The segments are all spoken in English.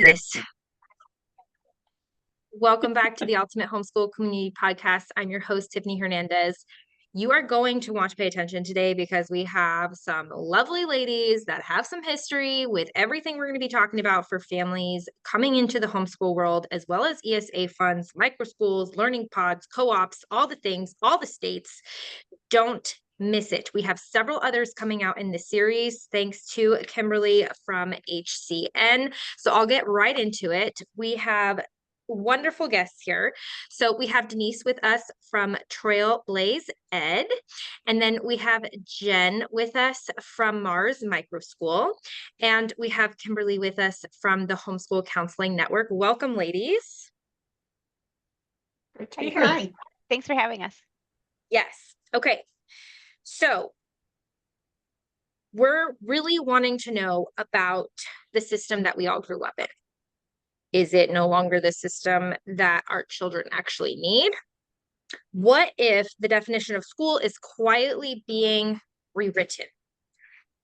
this. Welcome back to the Ultimate Homeschool Community Podcast. I'm your host, Tiffany Hernandez. You are going to want to pay attention today because we have some lovely ladies that have some history with everything we're going to be talking about for families coming into the homeschool world, as well as ESA funds, microschools, learning pods, co-ops, all the things, all the states. Don't miss it. We have several others coming out in the series, thanks to Kimberly from HCN. So I'll get right into it. We have wonderful guests here. So we have Denise with us from Trailblaze Ed, and then we have Jen with us from Mars Microschool, and we have Kimberly with us from the Homeschool Counseling Network. Welcome, ladies. Great to be here. Hi. Thanks for having us. Yes. Okay. So we're really wanting to know about the system that we all grew up in. Is it no longer the system that our children actually need? What if the definition of school is quietly being rewritten?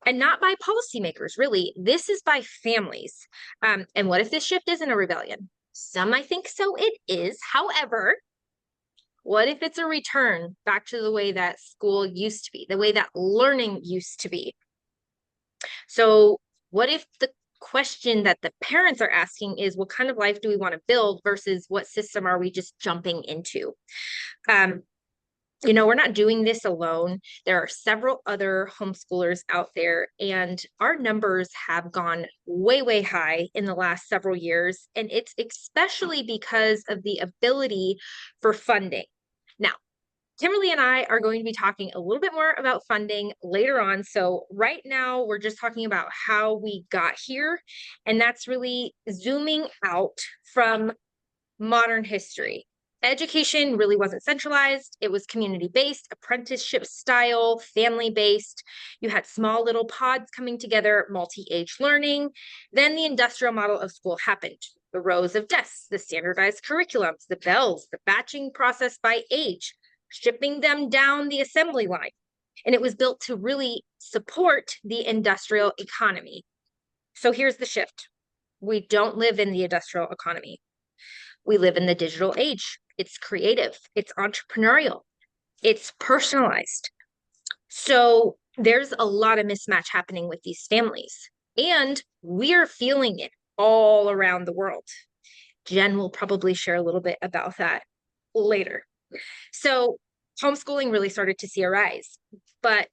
And not by policymakers, really. This is by families. And what if this shift isn't a rebellion? Some might think so it is. However, what if it's a return back to the way that school used to be, the way that learning used to be? So what if the question that the parents are asking is, what kind of life do we want to build versus what system are we just jumping into? We're not doing this alone. There are several other homeschoolers out there, and our numbers have gone way, way high in the last several years. And it's especially because of the ability for funding. Now, Kimberly and I are going to be talking a little bit more about funding later on. So right now we're just talking about how we got here. And that's really zooming out from modern history. Education really wasn't centralized. It was community-based, apprenticeship style, family-based. You had small little pods coming together, multi-age learning. Then the industrial model of school happened. The rows of desks, the standardized curriculums, the bells, the batching process by age, shipping them down the assembly line. And it was built to really support the industrial economy. So here's the shift. We don't live in the industrial economy. We live in the digital age. It's creative. It's entrepreneurial. It's personalized. So there's a lot of mismatch happening with these families. And we're feeling it all around the world. Jen will probably share a little bit about that later. So homeschooling really started to see a rise, but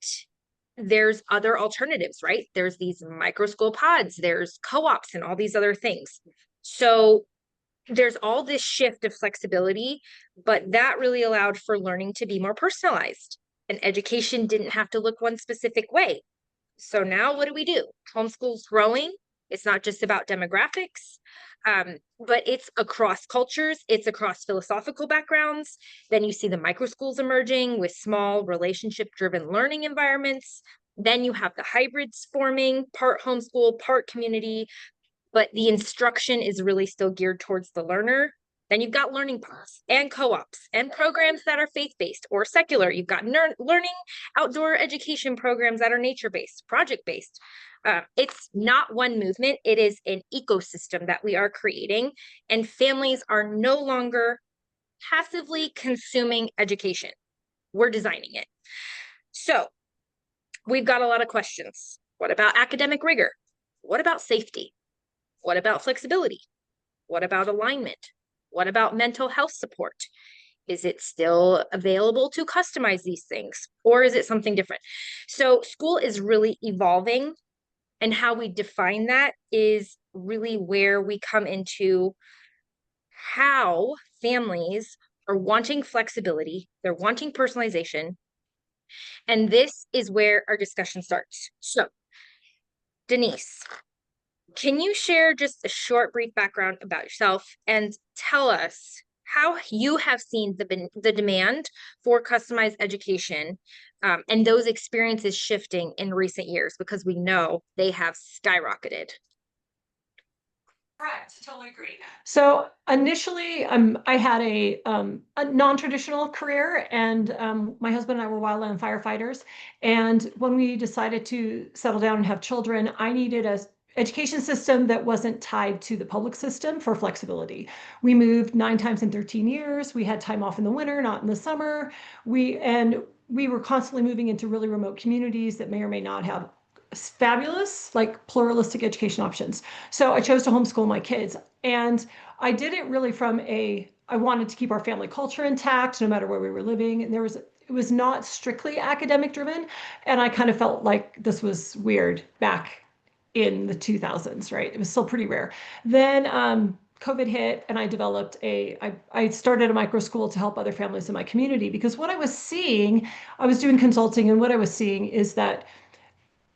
there's other alternatives, right? There's these microschool pods, there's co-ops and all these other things. So there's all this shift of flexibility, but that really allowed for learning to be more personalized, and education didn't have to look one specific way. So now what do? Homeschool's growing. It's not just about demographics, but it's across cultures. It's across philosophical backgrounds. Then you see the microschools emerging with small relationship-driven learning environments. Then you have the hybrids forming, part homeschool, part community, but the instruction is really still geared towards the learner. Then you've got learning paths and co-ops and programs that are faith-based or secular. You've got learning outdoor education programs that are nature-based, project-based. It's not one movement. It is an ecosystem that we are creating, and families are no longer passively consuming education. We're designing it. So we've got a lot of questions. What about academic rigor? What about safety? What about flexibility? What about alignment? What about mental health support? Is it still available to customize these things, or is it something different? So school is really evolving, and how we define that is really where we come into how families are wanting flexibility, they're wanting personalization, and this is where our discussion starts. So, Denise, can you share just a short, brief background about yourself and tell us how you have seen the demand for customized education and those experiences shifting in recent years, because we know they have skyrocketed? Correct. Totally agree. So initially, I had a non-traditional career, and my husband and I were wildland firefighters. And when we decided to settle down and have children, I needed education system that wasn't tied to the public system for flexibility. We moved 9 times in 13 years. We had time off in the winter, not in the summer. We were constantly moving into really remote communities that may or may not have fabulous, like pluralistic education options. So I chose to homeschool my kids. And I did it really I wanted to keep our family culture intact no matter where we were living. And it was not strictly academic driven. And I kind of felt like this was weird back in the 2000s, right? It was still pretty rare. Then COVID hit, and I started a micro school to help other families in my community, because what I was seeing, I was doing consulting, and what I was seeing is that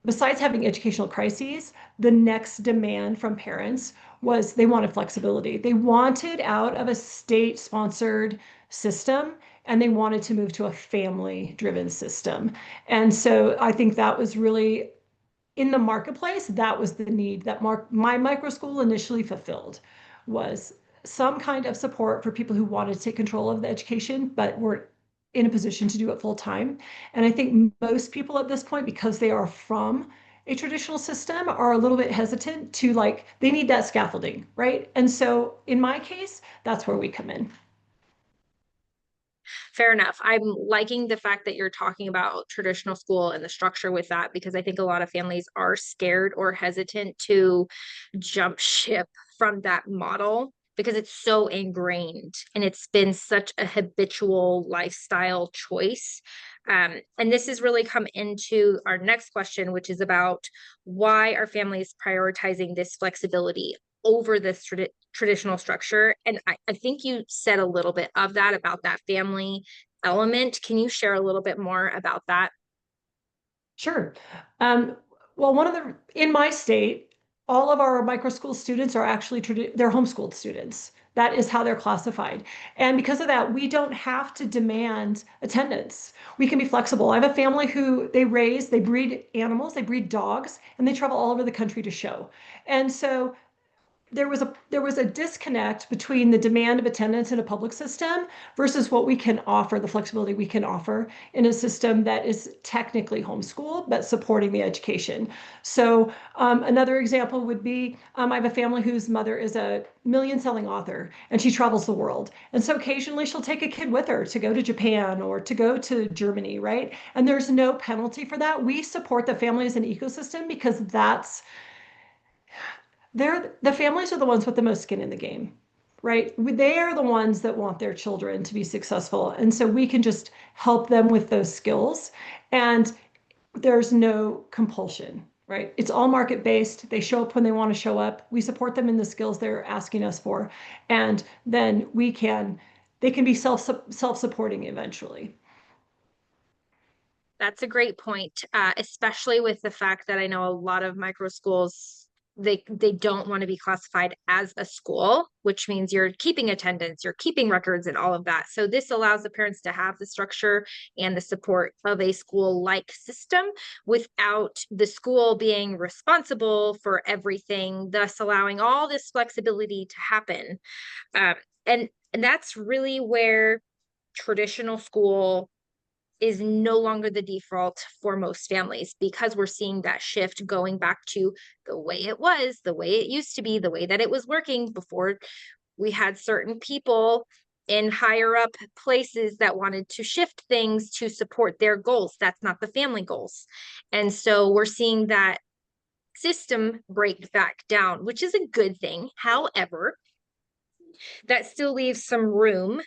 besides having educational crises, the next demand from parents was they wanted flexibility. They wanted out of a state sponsored system, and they wanted to move to a family driven system. And so I think that was really in the marketplace, that was the need that my micro school initially fulfilled, was some kind of support for people who wanted to take control of the education, but weren't in a position to do it full time. And I think most people at this point, because they are from a traditional system, are a little bit hesitant to, like, they need that scaffolding, right? And so in my case, that's where we come in. Fair enough. I'm liking the fact that you're talking about traditional school and the structure with that, because I think a lot of families are scared or hesitant to jump ship from that model because it's so ingrained and it's been such a habitual lifestyle choice. And this has really come into our next question, which is about why are families prioritizing this flexibility over this traditional structure. And I think you said a little bit of that about that family element. Can you share a little bit more about that? Sure. Um, well, in my state, all of our micro school students are actually, they're homeschooled students. That is how they're classified. And because of that, we don't have to demand attendance. We can be flexible. I have a family who they breed animals, they breed dogs, and they travel all over the country to show. And so there was a disconnect between the demand of attendance in a public system versus what we can offer, the flexibility we can offer in a system that is technically homeschool but supporting the education. So another example would be I have a family whose mother is a million-selling author, and she travels the world. And so occasionally she'll take a kid with her to go to Japan or to go to Germany, right? And there's no penalty for that. We support the family as an ecosystem because the families are the ones with the most skin in the game, right? They are the ones that want their children to be successful. And so we can just help them with those skills. And there's no compulsion, right? It's all market based. They show up when they want to show up. We support them in the skills they're asking us for. And then they can be self-supporting eventually. That's a great point, especially with the fact that I know a lot of micro schools they don't want to be classified as a school, which means you're keeping attendance, you're keeping records, and all of that. So this allows the parents to have the structure and the support of a school-like system without the school being responsible for everything, thus allowing all this flexibility to happen. Um, and that's really where traditional school is no longer the default for most families, because we're seeing that shift going back to the way it was, the way it used to be, the way that it was working before we had certain people in higher up places that wanted to shift things to support their goals. That's not the family goals. And so we're seeing that system break back down, which is a good thing. However, that still leaves some room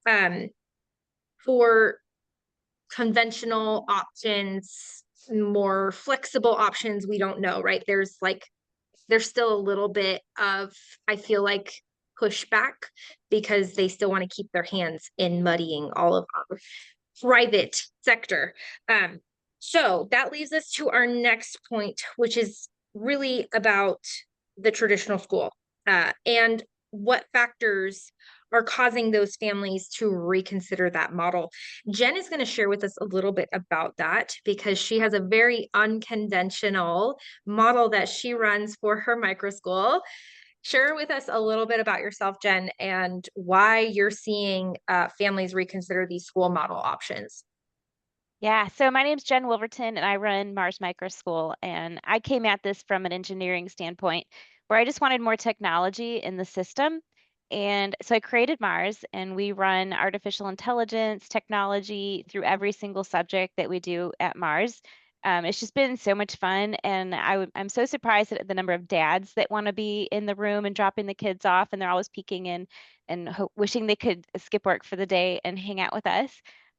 um, for conventional options, more flexible options. We don't know, right? There's still a little bit of, I feel like, pushback because they still want to keep their hands in muddying all of our private sector. So that leaves us to our next point, which is really about the traditional school and what factors are causing those families to reconsider that model. Jen is going to share with us a little bit about that because she has a very unconventional model that she runs for her micro school. Share with us a little bit about yourself, Jen, and why you're seeing families reconsider these school model options. Yeah, so my name's Jen Wolverton and I run Mars Microschool. And I came at this from an engineering standpoint where I just wanted more technology in the system. And so I created Mars and we run artificial intelligence technology through every single subject that we do at Mars. It's just been so much fun. And I'm so surprised at the number of dads that want to be in the room and dropping the kids off. And they're always peeking in and wishing they could skip work for the day and hang out with us.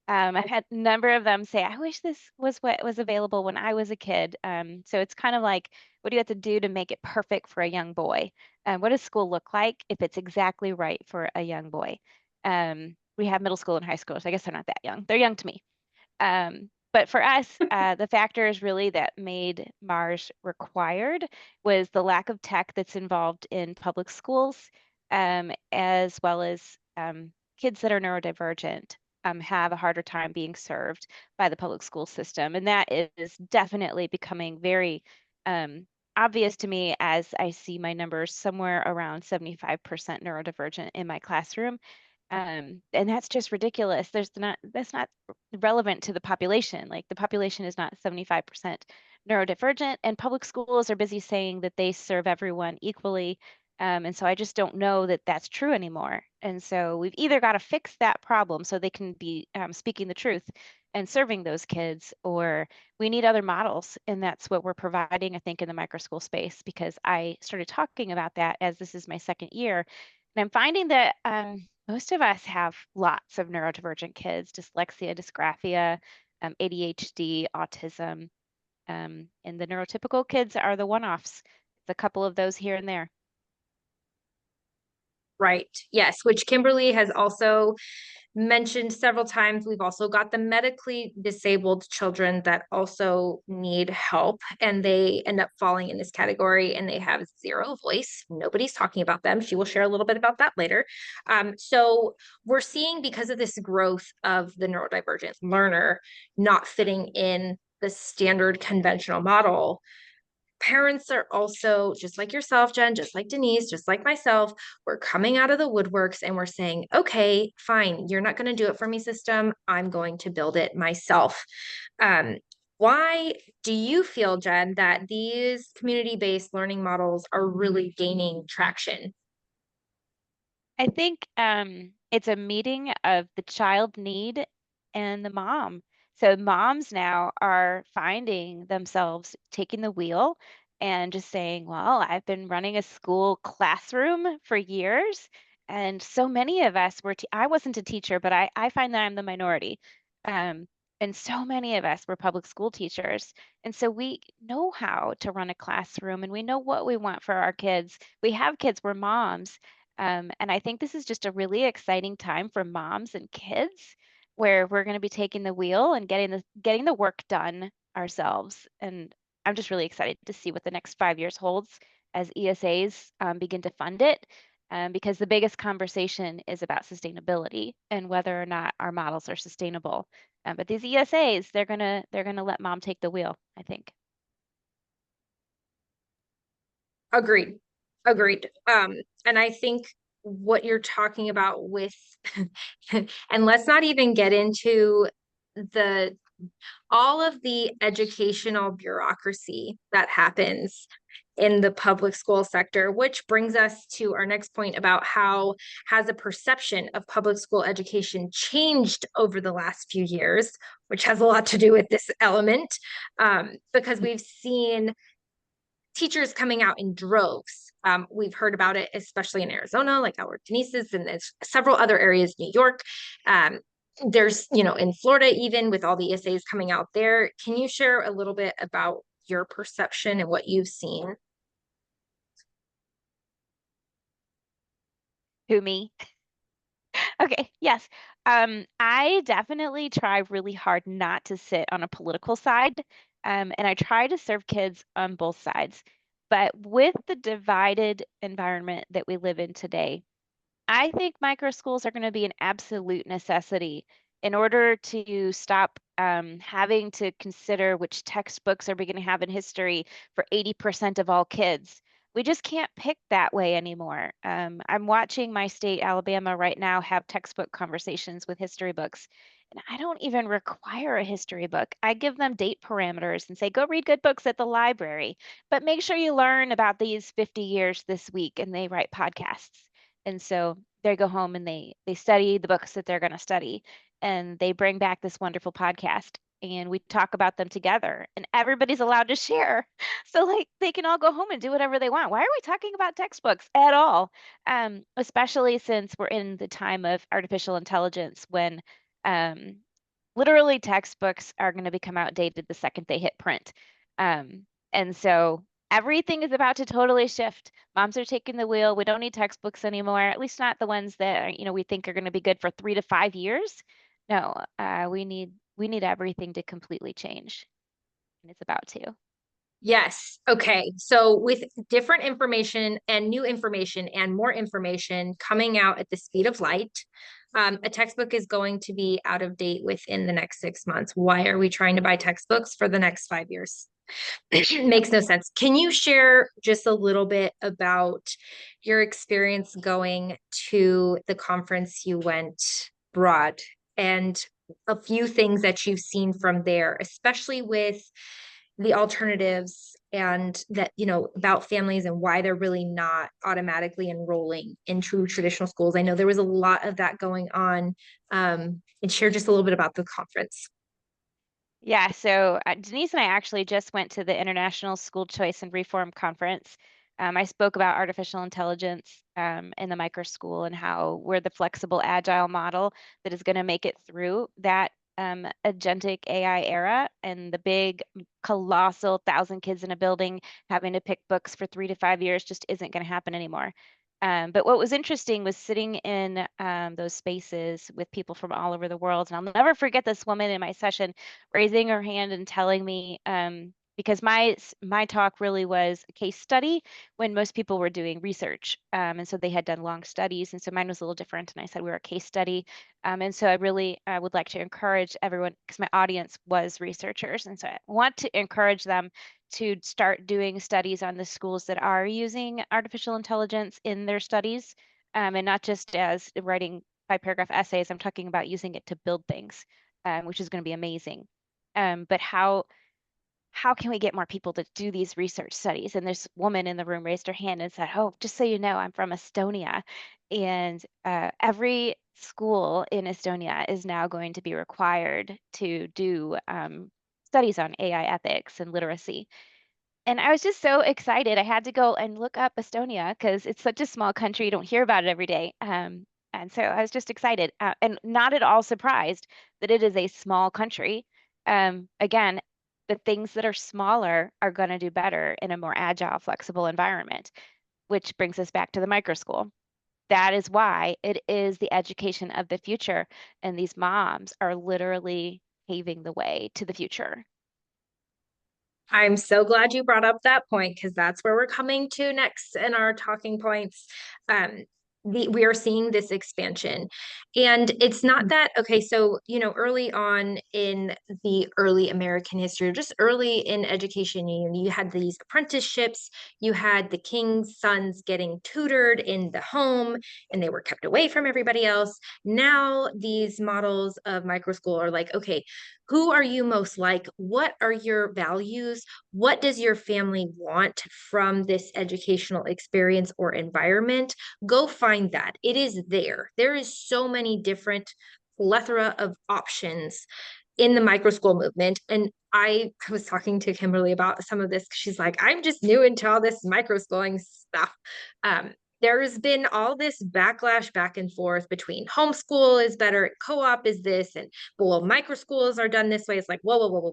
I've had a number of them say, I wish this was what was available when I was a kid. So it's kind of like, what do you have to do to make it perfect for a young boy? What does school look like if it's exactly right for a young boy? We have middle school and high school, so I guess they're not that young. They're young to me. But for us, the factors really that made Mars required was the lack of tech that's involved in public schools, as well as kids that are neurodivergent have a harder time being served by the public school system. And that is definitely becoming very obvious to me as I see my numbers somewhere around 75% neurodivergent in my classroom. And that's just ridiculous. That's not relevant to the population. Like the population is not 75% neurodivergent, and public schools are busy saying that they serve everyone equally. And so I just don't know that that's true anymore. And so we've either got to fix that problem so they can be speaking the truth and serving those kids, or we need other models. And that's what we're providing, I think, in the microschool space, because I started talking about that as this is my second year. And I'm finding that most of us have lots of neurodivergent kids, dyslexia, dysgraphia, ADHD, autism, and the neurotypical kids are the one-offs. It's a couple of those here and there. Right. Yes, which Kimberly has also mentioned several times. We've also got the medically disabled children that also need help, and they end up falling in this category and they have zero voice. Nobody's talking about them. She will share a little bit about that later. So we're seeing, because of this growth of the neurodivergent learner not fitting in the standard conventional model, parents are also, just like yourself, Jen, just like Denise, just like myself, we're coming out of the woodworks and we're saying, okay, fine, you're not going to do it for me, system. I'm going to build it myself. Um, why do you feel, Jen, that these community-based learning models are really gaining traction? I think it's a meeting of the child need and the mom. So moms now are finding themselves taking the wheel and just saying, well, I've been running a school classroom for years. And so many of us were, I wasn't a teacher, but I find that I'm the minority. Um, and so many of us were public school teachers. And so we know how to run a classroom and we know what we want for our kids. We have kids, we're moms. And I think this is just a really exciting time for moms and kids where we're going to be taking the wheel and getting the work done ourselves. And I'm just really excited to see what the next 5 years holds as ESAs begin to fund it. Because the biggest conversation is about sustainability and whether or not our models are sustainable. But these ESAs, they're gonna let mom take the wheel, I think. Agreed. Agreed. And I think what you're talking about with, and let's not even get into the all of the educational bureaucracy that happens in the public school sector, which brings us to our next point about how has a perception of public school education changed over the last few years, which has a lot to do with this element, because we've seen teachers coming out in droves. We've heard about it, especially in Arizona, like our Denise's, and there's several other areas, New York. There's, in Florida, even with all the essays coming out there. Can you share a little bit about your perception and what you've seen? Who, me? Okay, yes. I definitely try really hard not to sit on a political side, and I try to serve kids on both sides. But with the divided environment that we live in today, I think micro schools are going to be an absolute necessity in order to stop having to consider which textbooks are we going to have in history for 80% of all kids. We just can't pick that way anymore. I'm watching my state, Alabama, right now have textbook conversations with history books. And I don't even require a history book. I give them date parameters and say, go read good books at the library, but make sure you learn about these 50 years this week. And they write podcasts. And so they go home and they study the books that they're going to study, and they bring back this wonderful podcast, and we talk about them together, and everybody's allowed to share. So like they can all go home and do whatever they want. Why are we talking about textbooks at all? Especially since we're in the time of artificial intelligence when um, literally textbooks are going to become outdated the second they hit print. And so everything is about to totally shift. Moms are taking the wheel. We don't need textbooks anymore, at least not the ones that we think are going to be good for 3 to 5 years. No, we need everything to completely change, and it's about to. Yes. Okay. So with different information and new information and more information coming out at the speed of light, a textbook is going to be out of date within the next 6 months. Why are we trying to buy textbooks for the next 5 years? Makes no sense. Can you share just a little bit about your experience going to the conference you went abroad and a few things that you've seen from there, especially with the alternatives and that, about families and why they're really not automatically enrolling in true traditional schools? I know there was a lot of that going on. And share just a little bit about the conference. Yeah, so Denise and I actually just went to the International School Choice and Reform Conference. I spoke about artificial intelligence in the microschool and how we're the flexible, agile model that is going to make it through that agentic AI era, and the big, colossal 1,000 kids in a building having to pick books for 3 to 5 years just isn't going to happen anymore. But what was interesting was sitting in those spaces with people from all over the world. And I'll never forget this woman in my session raising her hand and telling me, because my talk really was a case study when most people were doing research. And so they had done long studies. And so mine was a little different. And I said we were a case study. And so I really would like to encourage everyone, because my audience was researchers. And so I want to encourage them to start doing studies on the schools that are using artificial intelligence in their studies, and not just as writing 5 paragraph essays. I'm talking about using it to build things, which is going to be amazing. But how can we get more people to do these research studies? And this woman in the room raised her hand and said, "Oh, just so you know, I'm from Estonia, and every school in Estonia is now going to be required to do studies on AI ethics and literacy." And I was just so excited. I had to go and look up Estonia because it's such a small country. You don't hear about it every day. And so I was just excited, and not at all surprised that it is a small country. Again, the things that are smaller are going to do better in a more agile, flexible environment, which brings us back to the microschool. That is why it is the education of the future. And these moms are literally paving the way to the future. I'm so glad you brought up that point because that's where we're coming to next in our talking points. Um, we are seeing this expansion, and it's not that okay. So early on in the early American history, or just early in education, you had these apprenticeships. You had the king's sons getting tutored in the home, and they were kept away from everybody else. Now these models of microschool are like, okay, who are you most like? What are your values? What does your family want from this educational experience or environment? Go find that. It is there. There is so many different plethora of options in the microschool movement. And I was talking to Kimberly about some of this because she's like, I'm just new into all this microschooling stuff. There's been all this backlash back and forth between homeschool is better, co-op is this, and well, microschools are done this way. It's like, whoa, whoa, whoa, whoa,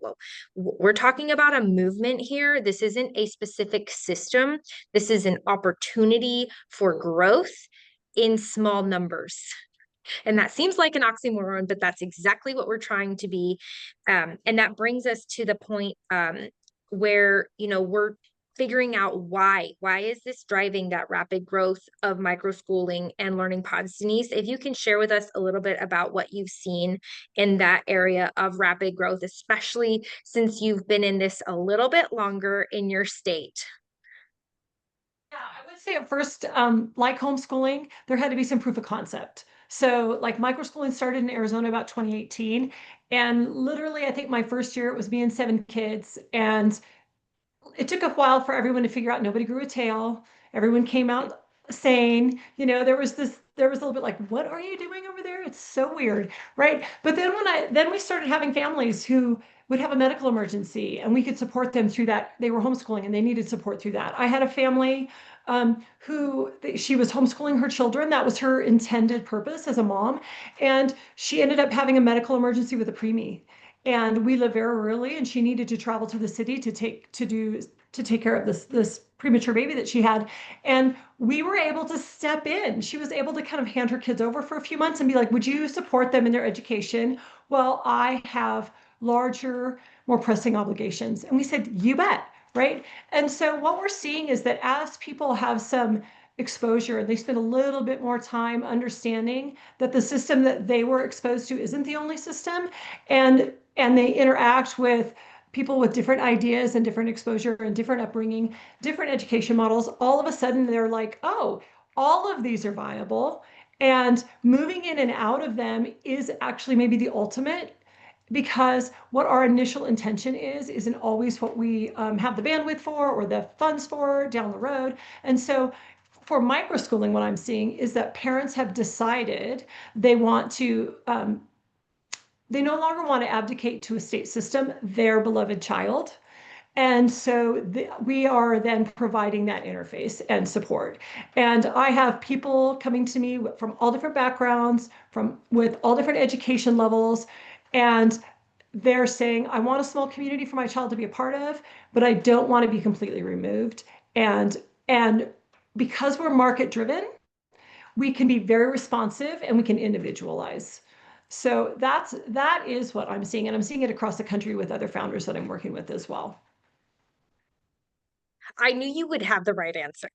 whoa. We're talking about a movement here. This isn't a specific system. This is an opportunity for growth in small numbers. And that seems like an oxymoron, but that's exactly what we're trying to be. And that brings us to the point where, we're figuring out why. Why is this driving that rapid growth of microschooling and learning pods? Denise, if you can share with us a little bit about what you've seen in that area of rapid growth, especially since you've been in this a little bit longer in your state. Yeah, I would would say at first, like homeschooling, there had to be some proof of concept. So like microschooling started in Arizona about 2018. And literally, I think my first year it was me and 7 kids. And it took a while for everyone to figure out nobody grew a tail. Everyone came out sane. There was a little bit like, what are you doing over there? It's so weird, right? But then we started having families who would have a medical emergency and we could support them through that. They were homeschooling and they needed support through that. I had a family she was homeschooling her children. That was her intended purpose as a mom. And she ended up having a medical emergency with a preemie, and we live very rurally, and she needed to travel to the city to take care of this premature baby that she had. And we were able to step in. She was able to kind of hand her kids over for a few months and be like, would you support them in their education? Well, I have larger, more pressing obligations. And we said, you bet, right? And so what we're seeing is that as people have some exposure and they spend a little bit more time understanding that the system that they were exposed to isn't the only system, and they interact with people with different ideas and different exposure and different upbringing, different education models, all of a sudden they're like, oh, all of these are viable. And moving in and out of them is actually maybe the ultimate, because what our initial intention isn't always what we have the bandwidth for or the funds for down the road. And so for microschooling, what I'm seeing is that parents have decided they want to they no longer want to abdicate to a state system their beloved child. And so we are then providing that interface and support. And I have people coming to me from all different backgrounds, with all different education levels, and they're saying, I want a small community for my child to be a part of, but I don't want to be completely removed. And because we're market driven, we can be very responsive and we can individualize. So that is what I'm seeing, and I'm seeing it across the country with other founders that I'm working with as well. I knew you would have the right answer.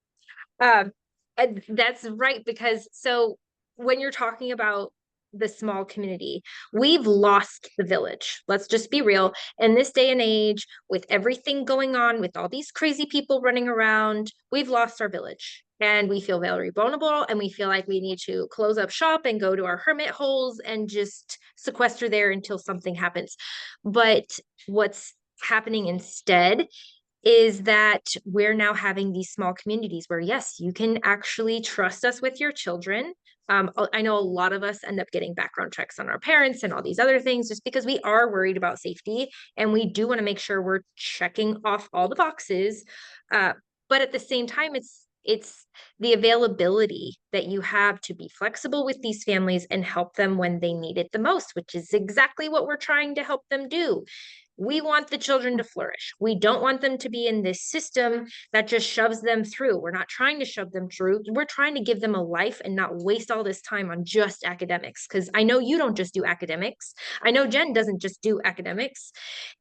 Um, and that's right, because so when you're talking about the small community, we've lost the village. Let's just be real. In this day and age, with everything going on, with all these crazy people running around, we've lost our village. And we feel very vulnerable, and we feel like we need to close up shop and go to our hermit holes and just sequester there until something happens. But what's happening instead is that we're now having these small communities where, yes, you can actually trust us with your children. I know a lot of us end up getting background checks on our parents and all these other things just because we are worried about safety, and we do want to make sure we're checking off all the boxes. But at the same time, it's the availability that you have to be flexible with these families and help them when they need it the most, which is exactly what we're trying to help them do. We want the children to flourish. We don't want them to be in this system that just shoves them through. We're not trying to shove them through. We're trying to give them a life and not waste all this time on just academics. Because I know you don't just do academics. I know Jen doesn't just do academics.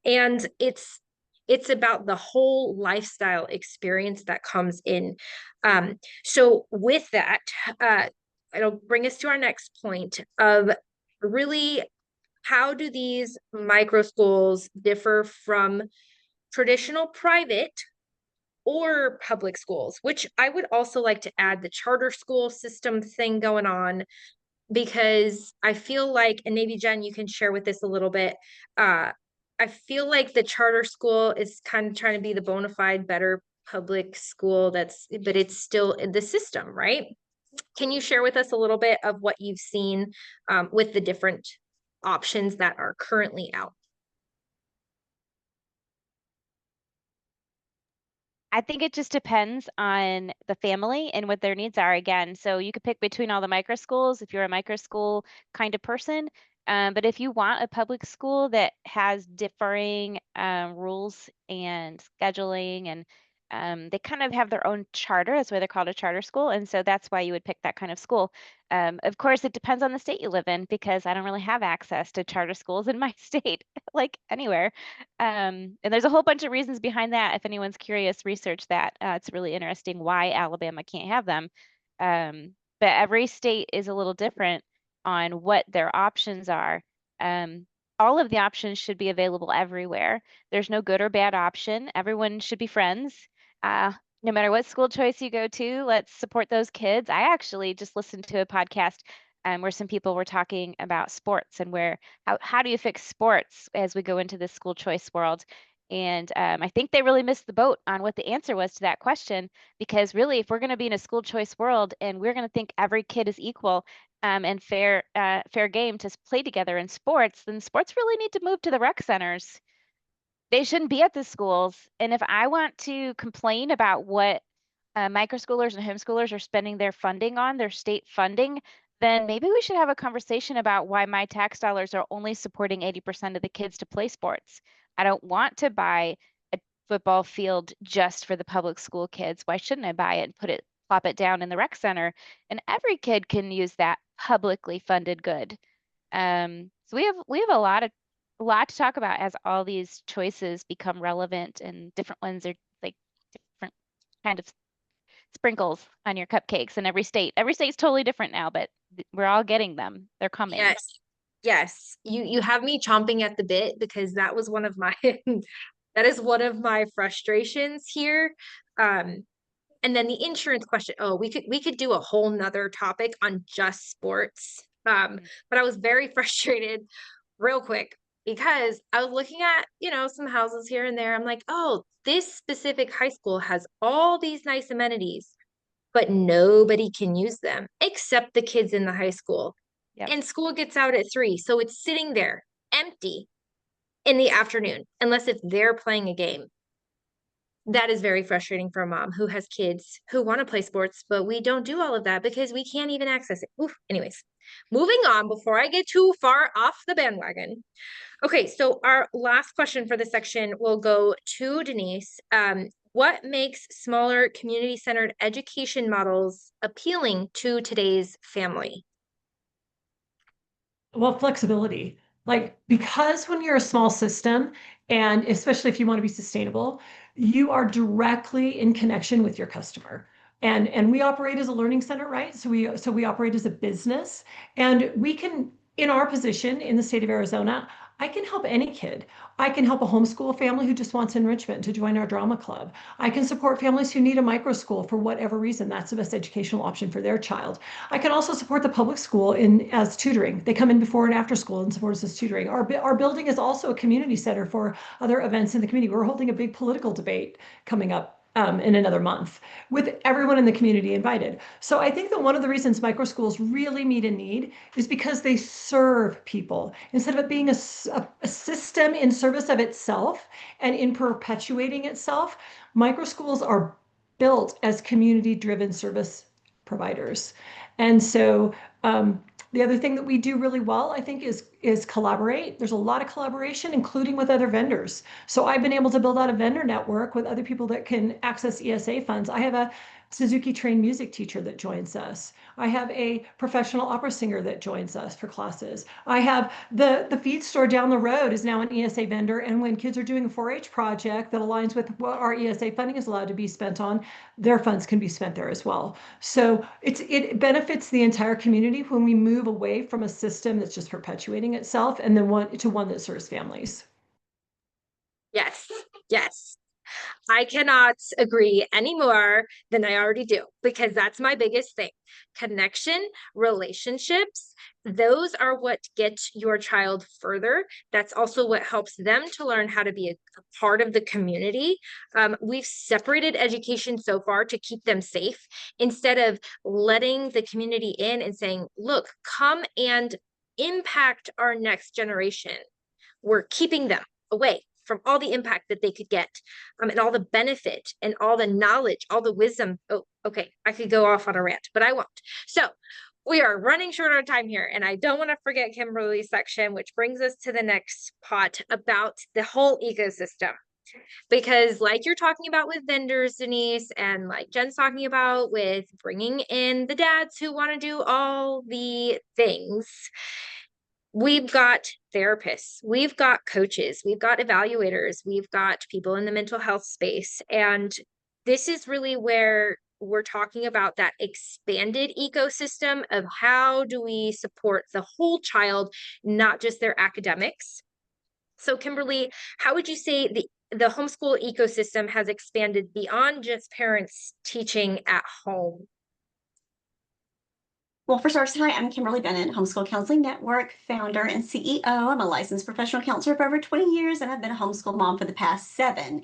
And it's about the whole lifestyle experience that comes in. So with that, it'll bring us to our next point of really, how do these micro schools differ from traditional private or public schools? Which I would also like to add the charter school system thing going on, because I feel like, and maybe Jen, you can share with this a little bit. I feel like the charter school is kind of trying to be the bona fide better public school but it's still in the system, right? Can you share with us a little bit of what you've seen with the different options that are currently out? I think it just depends on the family and what their needs are again. So you could pick between all the micro schools if you're a micro school kind of person. But if you want a public school that has differing rules and scheduling, and they kind of have their own charter, that's why they're called a charter school. And so that's why you would pick that kind of school. Of course, it depends on the state you live in, because I don't really have access to charter schools in my state, like anywhere. And there's a whole bunch of reasons behind that. If anyone's curious, research that. It's really interesting why Alabama can't have them. But every state is a little different on what their options are. All of the options should be available everywhere. There's no good or bad option. Everyone should be friends. no matter what school choice you go to, let's support those kids. I actually just listened to a podcast where some people were talking about sports and where how do you fix sports as we go into this school choice world. And I think they really missed the boat on what the answer was to that question, because really, if we're going to be in a school choice world and we're going to think every kid is equal and fair game to play together in sports, then sports really need to move to the rec centers. They shouldn't be at the schools. And if I want to complain about what microschoolers and homeschoolers are spending their funding on, their state funding, then maybe we should have a conversation about why my tax dollars are only supporting 80% of the kids to play sports. I don't want to buy a football field just for the public school kids. Why shouldn't I buy it and plop it down in the rec center? And every kid can use that publicly funded good. So we have a lot to talk about as all these choices become relevant, and different ones are like different kind of sprinkles on your cupcakes in every state. Every state's totally different now, but we're all getting them. They're coming. Yes. Yes. You have me chomping at the bit because that was one of my that is one of my frustrations here. Um, and then the insurance question. Oh, we could do a whole nother topic on just sports. Mm. But I was very frustrated real quick because I was looking at, some houses here and there. I'm like, oh, this specific high school has all these nice amenities, but nobody can use them except the kids in the high school. Yep. And school gets out at 3. So it's sitting there empty in the afternoon, unless if they're playing a game. That is very frustrating for a mom who has kids who want to play sports, but we don't do all of that because we can't even access it. Oof. Anyways, moving on before I get too far off the bandwagon. Okay, so our last question for this section will go to Denise. What makes smaller community-centered education models appealing to today's family? Well, flexibility. Like, because when you're a small system, and especially if you want to be sustainable, you are directly in connection with your customer. And we operate as a learning center, right? So we operate as a business, and we can, in our position in the state of Arizona, I can help any kid. I can help a homeschool family who just wants enrichment to join our drama club. I can support families who need a micro school for whatever reason. That's the best educational option for their child. I can also support the public school in as tutoring. They come in before and after school and support us as tutoring. Our building is also a community center for other events in the community. We're holding a big political debate coming up in another month with everyone in the community invited. So I think that one of the reasons micro schools really meet a need is because they serve people instead of it being a system in service of itself and in perpetuating itself. Micro schools are built as community driven service providers. And so the other thing that we do really well, I think, is collaborate. There's a lot of collaboration, including with other vendors. So I've been able to build out a vendor network with other people that can access ESA funds. I have a Suzuki trained music teacher that joins us. I have a professional opera singer that joins us for classes. I have the feed store down the road is now an ESA vendor. And when kids are doing a 4-H project that aligns with what our ESA funding is allowed to be spent on, their funds can be spent there as well. So it benefits the entire community when we move away from a system that's just perpetuating itself and then one that serves families. Yes, yes. I cannot agree any more than I already do, because that's my biggest thing. Connection, relationships, those are what get your child further. That's also what helps them to learn how to be a part of the community. We've separated education so far to keep them safe instead of letting the community in and saying, look, come and impact our next generation. We're keeping them away from all the impact that they could get, and all the benefit and all the knowledge, all the wisdom. Oh, okay. I could go off on a rant, but I won't. So we are running short on time here, and I don't want to forget Kimberly's section, which brings us to the next part about the whole ecosystem. Because like you're talking about with vendors, Denise, and like Jen's talking about with bringing in the dads who want to do all the things, we've got therapists, we've got coaches, we've got evaluators, we've got people in the mental health space. And this is really where we're talking about that expanded ecosystem of how do we support the whole child, not just their academics. So Kimberly, how would you say the homeschool ecosystem has expanded beyond just parents teaching at home? Well, for starters, hi, I'm Kimberly Bennett, Homeschool Counseling Network founder and CEO. I'm a licensed professional counselor for over 20 years, and I've been a homeschool mom for the past 7.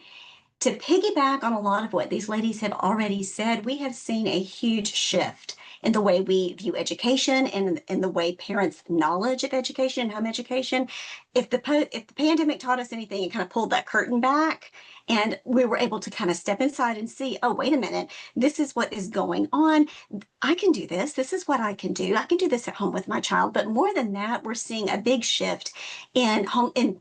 To piggyback on a lot of what these ladies have already said, we have seen a huge shift in the way we view education and in the way parents' knowledge of education and home education. If the pandemic taught us anything, it kind of pulled that curtain back, and we were able to kind of step inside and see, oh, wait a minute, this is what is going on. I can do this. This is what I can do. I can do this at home with my child. But more than that, we're seeing a big shift in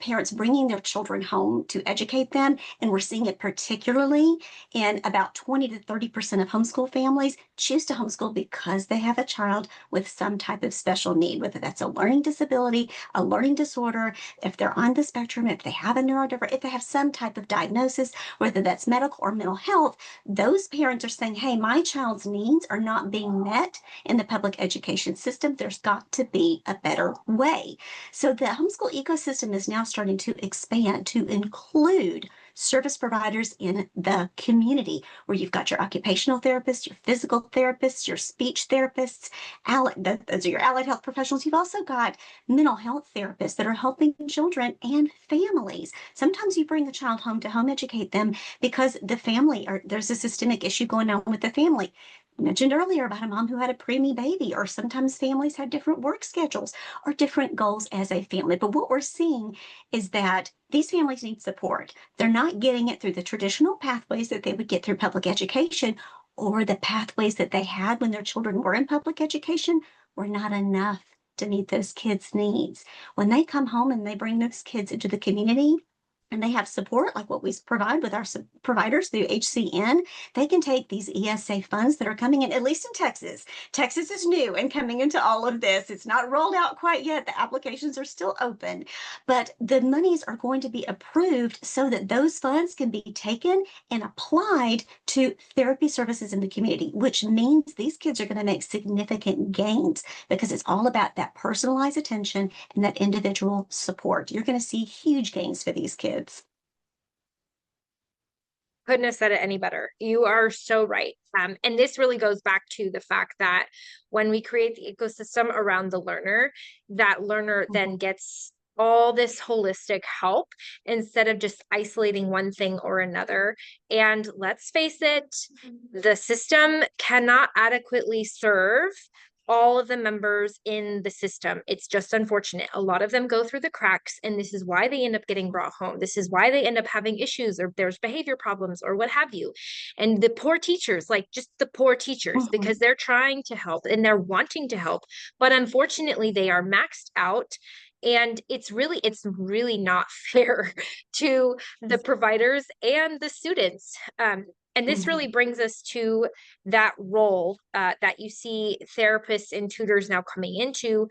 parents bringing their children home to educate them. And we're seeing it particularly in about 20 to 30% of homeschool families choose to homeschool because they have a child with some type of special need, whether that's a learning disability, a learning disorder, if they're on the spectrum, if they have a neurodivergent, if they have some type of diagnosis, whether that's medical or mental health. Those parents are saying, hey, my child's needs are not being met in the public education system. There's got to be a better way. So the homeschool ecosystem is now starting to expand to include service providers in the community, where you've got your occupational therapists, your physical therapists, your speech therapists, those are your allied health professionals. You've also got mental health therapists that are helping children and families. Sometimes you bring a child home to home educate them because there's a systemic issue going on with the family. I mentioned earlier about a mom who had a preemie baby, or sometimes families had different work schedules or different goals as a family. But what we're seeing is that these families need support. They're not getting it through the traditional pathways that they would get through public education, or the pathways that they had when their children were in public education were not enough to meet those kids' needs. When they come home and they bring those kids into the community, and they have support like what we provide with our providers through HCN, they can take these ESA funds that are coming in, at least in Texas. Texas is new and coming into all of this. It's not rolled out quite yet. The applications are still open, but the monies are going to be approved so that those funds can be taken and applied to therapy services in the community, which means these kids are going to make significant gains because it's all about that personalized attention and that individual support. You're going to see huge gains for these kids. Couldn't have said it any better. You are so right. And this really goes back to the fact that when we create the ecosystem around the learner, that learner then gets all this holistic help instead of just isolating one thing or another. And let's face it, the system cannot adequately serve all of the members in the system. It's just unfortunate. A lot of them go through the cracks, and this is why they end up getting brought home. This is why they end up having issues, or there's behavior problems or what have you. And the poor teachers, like just the poor teachers, because they're trying to help and they're wanting to help, but unfortunately they are maxed out. And it's really not fair to the providers and the students. And this really brings us to that role that you see therapists and tutors now coming into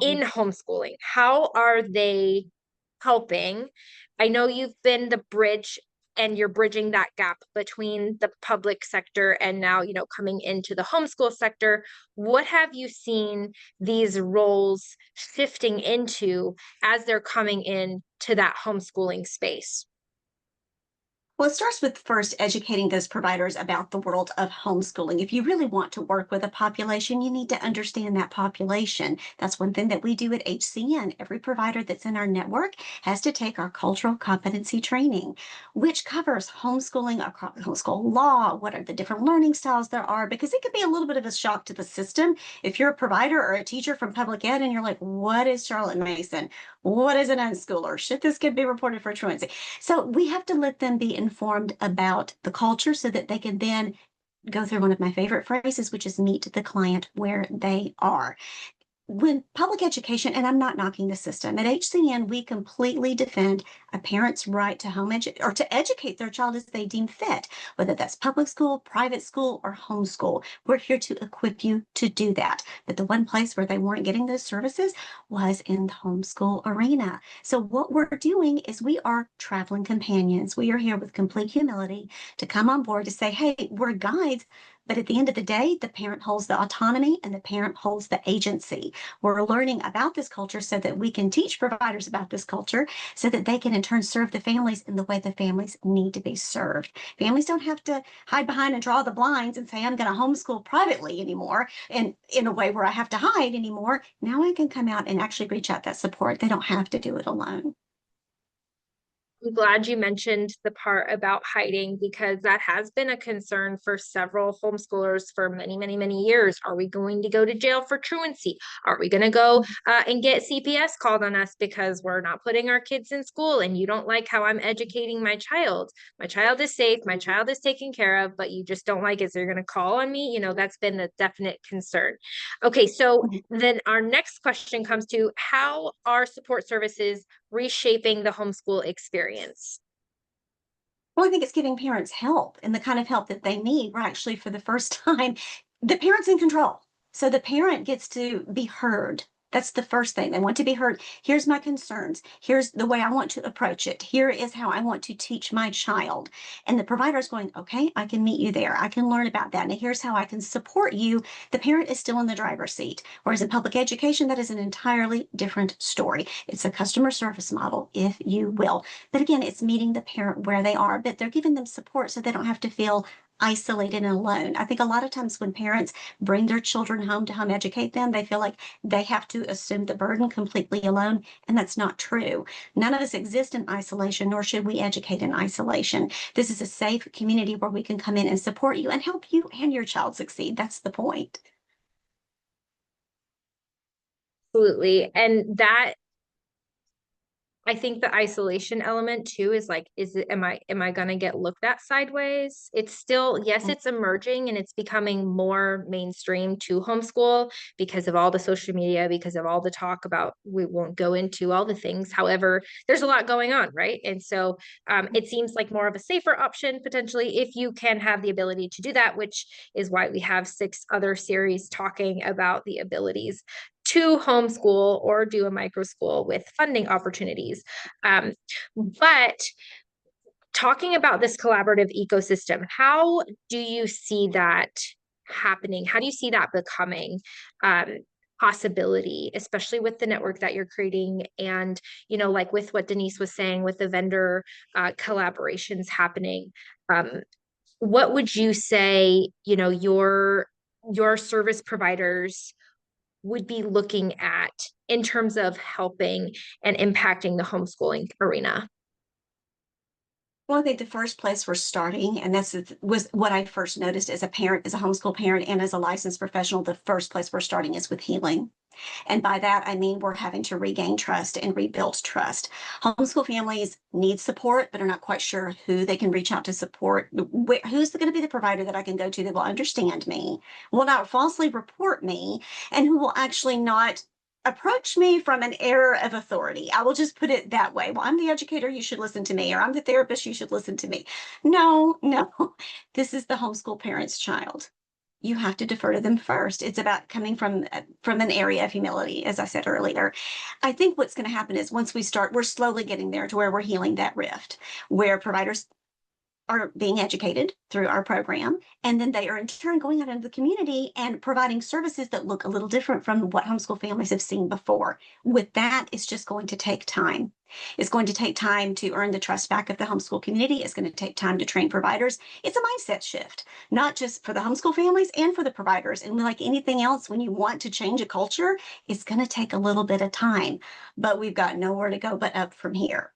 in homeschooling. How are they helping? I know you've been the bridge, and you're bridging that gap between the public sector and now, coming into the homeschool sector. What have you seen these roles shifting into as they're coming in to that homeschooling space? Well, it starts with first educating those providers about the world of homeschooling. If you really want to work with a population, you need to understand that population. That's one thing that we do at HCN. Every provider that's in our network has to take our cultural competency training, which covers homeschooling, homeschool law, what are the different learning styles there are, because it could be a little bit of a shock to the system. If you're a provider or a teacher from public ed and you're like, what is Charlotte Mason? What is an unschooler? Should this kid be reported for truancy? So we have to let them be informed about the culture so that they can then go through one of my favorite phrases, which is meet the client where they are. When public education, and I'm not knocking the system, at HCN, we completely defend a parent's right to or to educate their child as they deem fit, whether that's public school, private school, or homeschool. We're here to equip you to do that. But the one place where they weren't getting those services was in the homeschool arena. So what we're doing is we are traveling companions. We are here with complete humility to come on board to say, hey, we're guides, But at the end of the day, the parent holds the autonomy and the parent holds the agency. We're learning about this culture so that we can teach providers about this culture so that they can in turn serve the families in the way the families need to be served. Families don't have to hide behind and draw the blinds and say, I'm going to homeschool privately anymore and in a way where I have to hide anymore. Now I can come out and actually reach out that support. They don't have to do it alone. I'm glad you mentioned the part about hiding because that has been a concern for several homeschoolers for many, many, many years. Are we going to go to jail for truancy? Are we going to go and get CPS called on us because we're not putting our kids in school and you don't like how I'm educating my child? My child is safe, my child is taken care of, but you just don't like it. So you're going to call on me? You know, that's been a definite concern. Okay, so then our next question comes to how are support services reshaping the homeschool experience? Well, I think it's giving parents help and the kind of help that they need. We're actually, for the first time, the parent's in control. So the parent gets to be heard. That's the first thing. They want to be heard. Here's my concerns. Here's the way I want to approach it. Here is how I want to teach my child. And the provider's going, okay, I can meet you there. I can learn about that. And here's how I can support you. The parent is still in the driver's seat. Whereas in public education, that is an entirely different story. It's a customer service model, if you will. But again, it's meeting the parent where they are, but they're giving them support so they don't have to feel isolated and alone. I think a lot of times when parents bring their children home to home educate them, they feel like they have to assume the burden completely alone, and that's not true. None of us exist in isolation, nor should we educate in isolation. This is a safe community where we can come in and support you and help you and your child succeed. That's the point. Absolutely. And that I think the isolation element too is like, am I gonna get looked at sideways? It's still, yes, it's emerging and it's becoming more mainstream to homeschool because of all the social media, because of all the talk about, we won't go into all the things. However, there's a lot going on, right? And so it seems like more of a safer option potentially if you can have the ability to do that, which is why we have 6 other series talking about the abilities to homeschool or do a micro school with funding opportunities. But talking about this collaborative ecosystem, how do you see that happening? How do you see that becoming possibility, especially with the network that you're creating and, you know, like with what Denise was saying with the vendor collaborations happening? What would you say, you know, your service providers would be looking at in terms of helping and impacting the homeschooling arena? Well, I think the first place we're starting, and was what I first noticed as a parent, as a homeschool parent, and as a licensed professional, the first place we're starting is with healing. And by that, I mean we're having to regain trust and rebuild trust. Homeschool families need support, but are not quite sure who they can reach out to support. Who's going to be the provider that I can go to that will understand me, will not falsely report me, and who will actually not approach me from an error of authority. I will just put it that way. Well, I'm the educator, you should listen to me, or I'm the therapist, you should listen to me. No, no, this is the homeschool parent's child. You have to defer to them first. It's about coming from an area of humility, as I said earlier. I think what's going to happen is once we start, we're slowly getting there to where we're healing that rift, where providers are being educated through our program, and then they are in turn going out into the community and providing services that look a little different from what homeschool families have seen before. With that, it's just going to take time. It's going to take time to earn the trust back of the homeschool community. It's going to take time to train providers. It's a mindset shift, not just for the homeschool families and for the providers. And like anything else, when you want to change a culture, it's going to take a little bit of time, but we've got nowhere to go but up from here.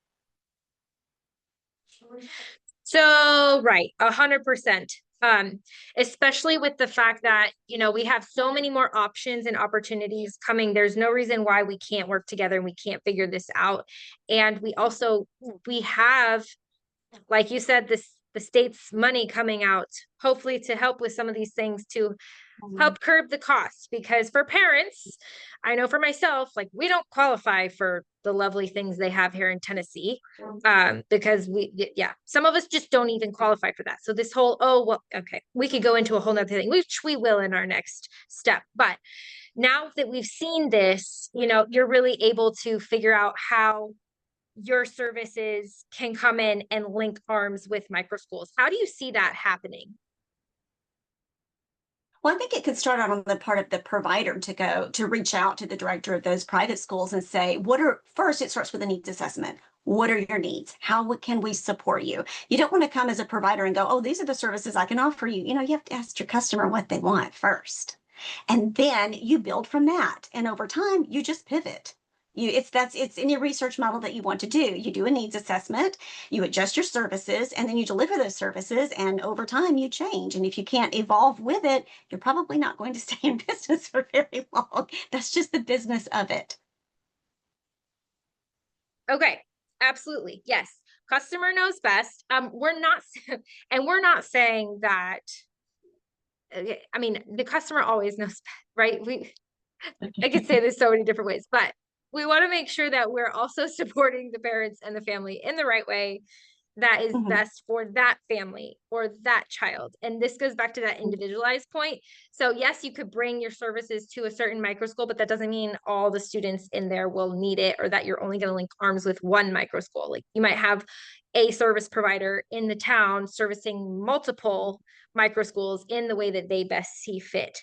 So, right, 100%. Especially with the fact that, you know, we have so many more options and opportunities coming. There's no reason why we can't work together and we can't figure this out. And we have, like you said, the state's money coming out, hopefully to help with some of these things to help curb the cost. Because for parents, I know for myself, like we don't qualify for the lovely things they have here in Tennessee, because some of us just don't even qualify for that. So this whole, oh, well, okay, we could go into a whole nother thing, which we will in our next step. But now that we've seen this, you know, you're really able to figure out how your services can come in and link arms with microschools. How do you see that happening? Well, I think it could start out on the part of the provider to go to reach out to the director of those private schools and say, first, it starts with a needs assessment. What are your needs? How can we support you? You don't want to come as a provider and go, oh, these are the services I can offer you. You have to ask your customer what they want first. And then you build from that. And over time, you just pivot. It's in your research model that you want to do. You do a needs assessment, you adjust your services, and then you deliver those services. And over time, you change. And if you can't evolve with it, you're probably not going to stay in business for very long. That's just the business of it. Okay, absolutely. Yes. Customer knows best. We're not, and we're not saying that, I mean, the customer always knows best, right? I could say this so many different ways, but we want to make sure that we're also supporting the parents and the family in the right way that is best for that family or that child. And this goes back to that individualized point. So yes, you could bring your services to a certain micro school, but that doesn't mean all the students in there will need it, or that you're only going to link arms with one micro school. Like you might have a service provider in the town servicing multiple micro schools in the way that they best see fit.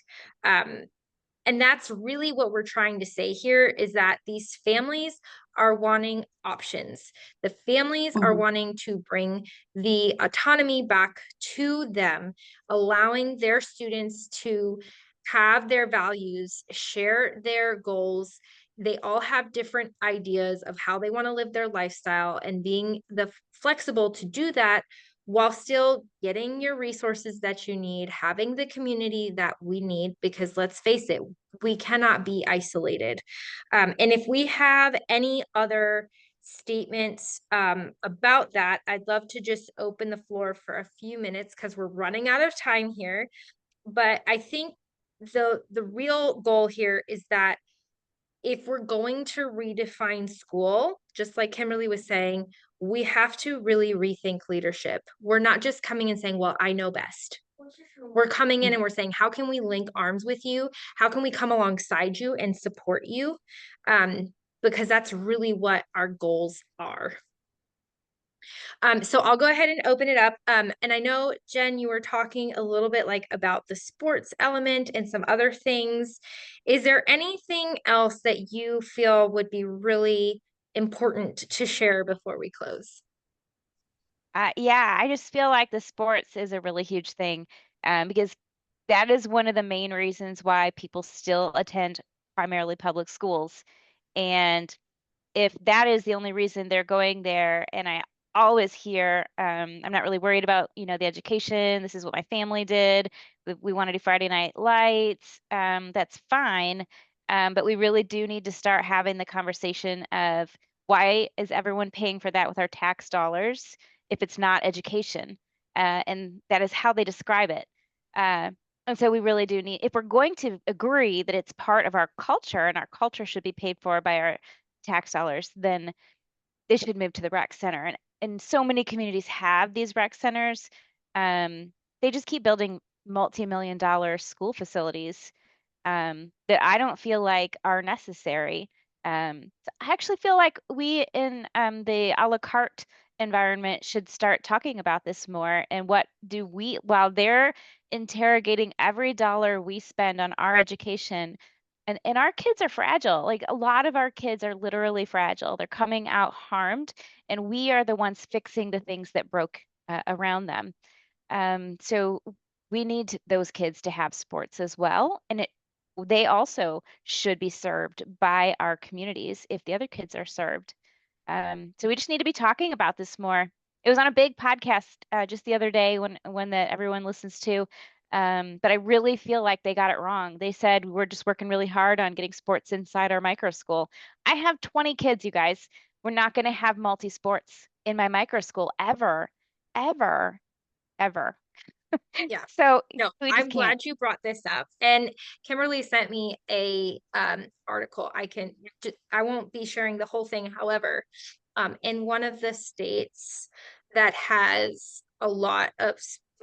And that's really what we're trying to say here, is that these families are wanting options. The families are wanting to bring the autonomy back to them, allowing their students to have their values, share their goals. They all have different ideas of how they want to live their lifestyle, and being flexible to do that while still getting your resources that you need, having the community that we need, because let's face it, we cannot be isolated. And if we have any other statements about that, I'd love to just open the floor for a few minutes because we're running out of time here. But I think the real goal here is that if we're going to redefine school, just like Kimberly was saying, we have to really rethink leadership. We're not just coming and saying, well, I know best. We're coming in and we're saying, how can we link arms with you? How can we come alongside you and support you? Because that's really what our goals are. So I'll go ahead and open it up. And I know, Jen, you were talking a little bit like about the sports element and some other things. Is there anything else that you feel would be really important to share before we close? Yeah, I just feel like the sports is a really huge thing, because that is one of the main reasons why people still attend primarily public schools. And if that is the only reason they're going there, and I always hear, I'm not really worried about, the education. This is what my family did. We want to do Friday night lights. That's fine. But we really do need to start having the conversation of, why is everyone paying for that with our tax dollars if it's not education? And that is how they describe it. And so we really do need, if we're going to agree that it's part of our culture and our culture should be paid for by our tax dollars, then they should move to the rec center. And so many communities have these rec centers. They just keep building multi-million-dollar school facilities that I don't feel like are necessary. So I actually feel like we in the a la carte environment should start talking about this more. And what do we, while they're interrogating every dollar we spend on our education, and our kids are fragile. Like a lot of our kids are literally fragile. They're coming out harmed, and we are the ones fixing the things that broke around them. So we need those kids to have sports as well. And they also should be served by our communities if the other kids are served. So we just need to be talking about this more. It was on a big podcast just the other day, when that everyone listens to. But I really feel like they got it wrong. They said we're just working really hard on getting sports inside our micro school. I have 20 kids, you guys. We're not going to have multi-sports in my micro school ever, ever, ever. Yeah. So No, we just I'm can't. glad you brought this up. And Kimberly sent me a article. I won't be sharing the whole thing. However, in one of the states that has a lot of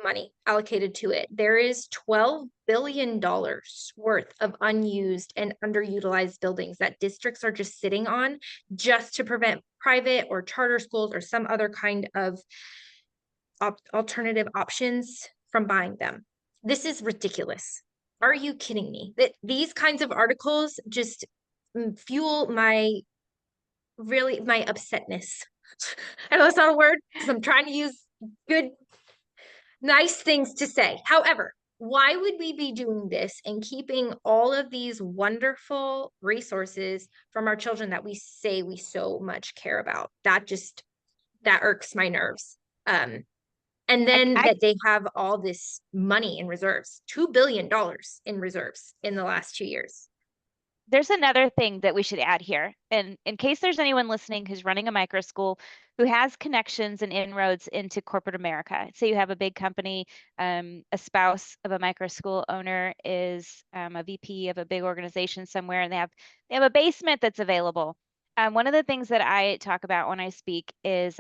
money allocated to it, there is $12 billion worth of unused and underutilized buildings that districts are just sitting on, just to prevent private or charter schools or some other kind of alternative options from buying them. This is ridiculous. are you kidding me? That these kinds of articles just fuel my upsetness. I know that's not a word because I'm trying to use good, nice things to say. However, why would we be doing this and keeping all of these wonderful resources from our children that we say we so much care about? That irks my nerves. And then I that they have all this money in reserves, $2 billion in reserves in the last 2 years. There's another thing that we should add here. And in case there's anyone listening who's running a micro school who has connections and inroads into corporate America. Say you have a big company, a spouse of a micro school owner is a VP of a big organization somewhere, and they have a basement that's available. One of the things that I talk about when I speak is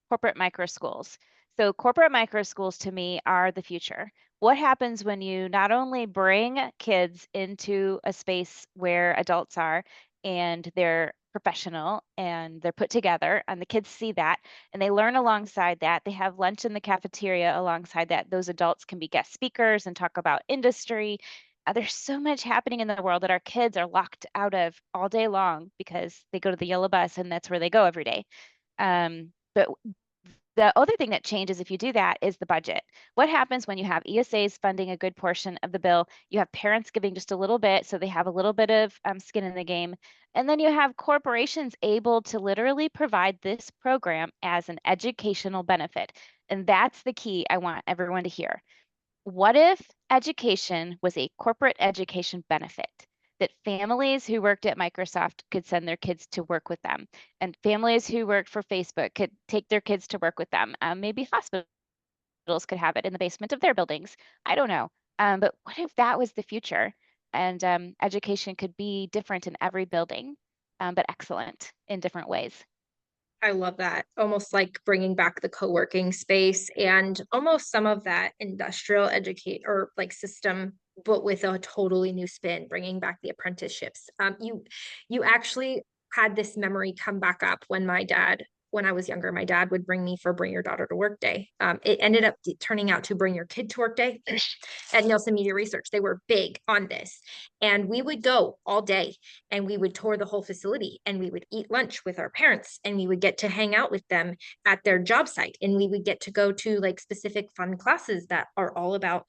corporate micro schools. So corporate micro schools to me are the future. What happens when you not only bring kids into a space where adults are and they're professional and they're put together and the kids see that and they learn alongside that, they have lunch in the cafeteria alongside that. Those adults can be guest speakers and talk about industry. There's so much happening in the world that our kids are locked out of all day long because they go to the yellow bus and that's where they go every day. But the other thing that changes if you do that is the budget. What happens when you have ESAs funding a good portion of the bill? You have parents giving just a little bit, so they have a little bit of skin in the game. And then you have corporations able to literally provide this program as an educational benefit. And that's the key I want everyone to hear. What if education was a corporate education benefit? That families who worked at Microsoft could send their kids to work with them, and families who worked for Facebook could take their kids to work with them. Maybe hospitals could have it in the basement of their buildings. I don't know. But what if that was the future and education could be different in every building, but excellent in different ways? I love that. Almost like bringing back the co-working space and almost some of that industrial educate or like system, but with a totally new spin, bringing back the apprenticeships. You actually had this memory come back up when I was younger, my dad would bring me for Bring Your Daughter to Work Day. It ended up turning out to Bring Your Kid to Work Day at Nielsen Media Research. They were big on this. And we would go all day and we would tour the whole facility and we would eat lunch with our parents and we would get to hang out with them at their job site. And we would get to go to like specific fun classes that are all about,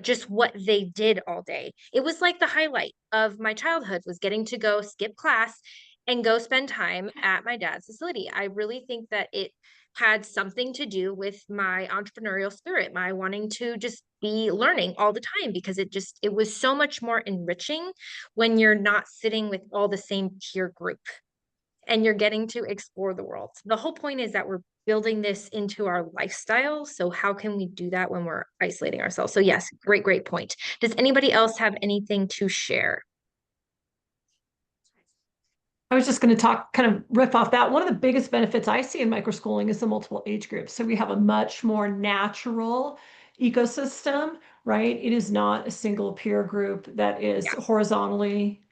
just what they did all day. It was like the highlight of my childhood was getting to go skip class and go spend time at my dad's facility. I really think that it had something to do with my entrepreneurial spirit, my wanting to just be learning all the time because it was so much more enriching when you're not sitting with all the same peer group and you're getting to explore the world. The whole point is that we're building this into our lifestyle. So how can we do that when we're isolating ourselves? So yes, great point. Does anybody else have anything to share? I was just going to kind of riff off that. One of the biggest benefits I see in microschooling is the multiple age groups. So we have a much more natural ecosystem, right? It is not a single peer group that is Yeah. horizontally,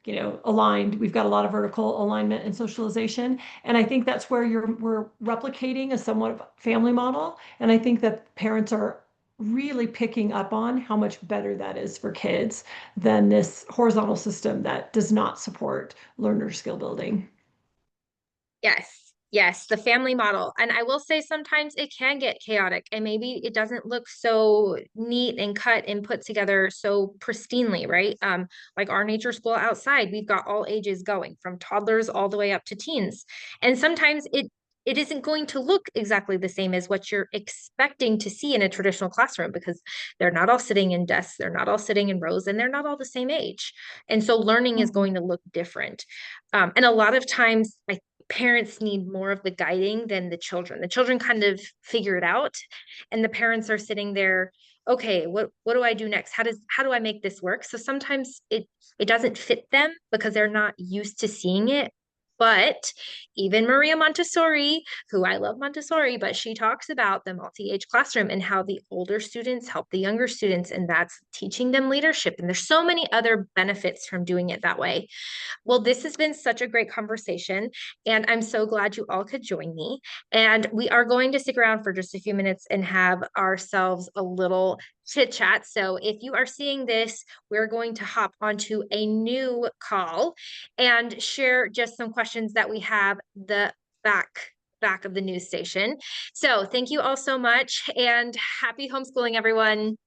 aligned. We've got a lot of vertical alignment and socialization. And I think that's where we're replicating a somewhat of family model. And I think that parents are really picking up on how much better that is for kids than this horizontal system that does not support learner skill building. Yes, the family model. And I will say sometimes it can get chaotic and maybe it doesn't look so neat and cut and put together so pristinely, right? Like our nature school outside, we've got all ages going from toddlers all the way up to teens. And sometimes it isn't going to look exactly the same as what you're expecting to see in a traditional classroom because they're not all sitting in desks, they're not all sitting in rows, and they're not all the same age. And so learning is going to look different. And a lot of times, parents need more of the guiding than the children. The children kind of figure it out, and the parents are sitting there. Okay, what do I do next? How do I make this work? So sometimes it doesn't fit them because they're not used to seeing it. But even Maria Montessori, who I love Montessori, but she talks about the multi-age classroom and how the older students help the younger students, and that's teaching them leadership. And there's so many other benefits from doing it that way. Well, this has been such a great conversation, and I'm so glad you all could join me. And we are going to stick around for just a few minutes and have ourselves a little chit chat. So if you are seeing this, we're going to hop onto a new call and share just some questions that we have the back of the news station. So thank you all so much, and happy homeschooling, everyone.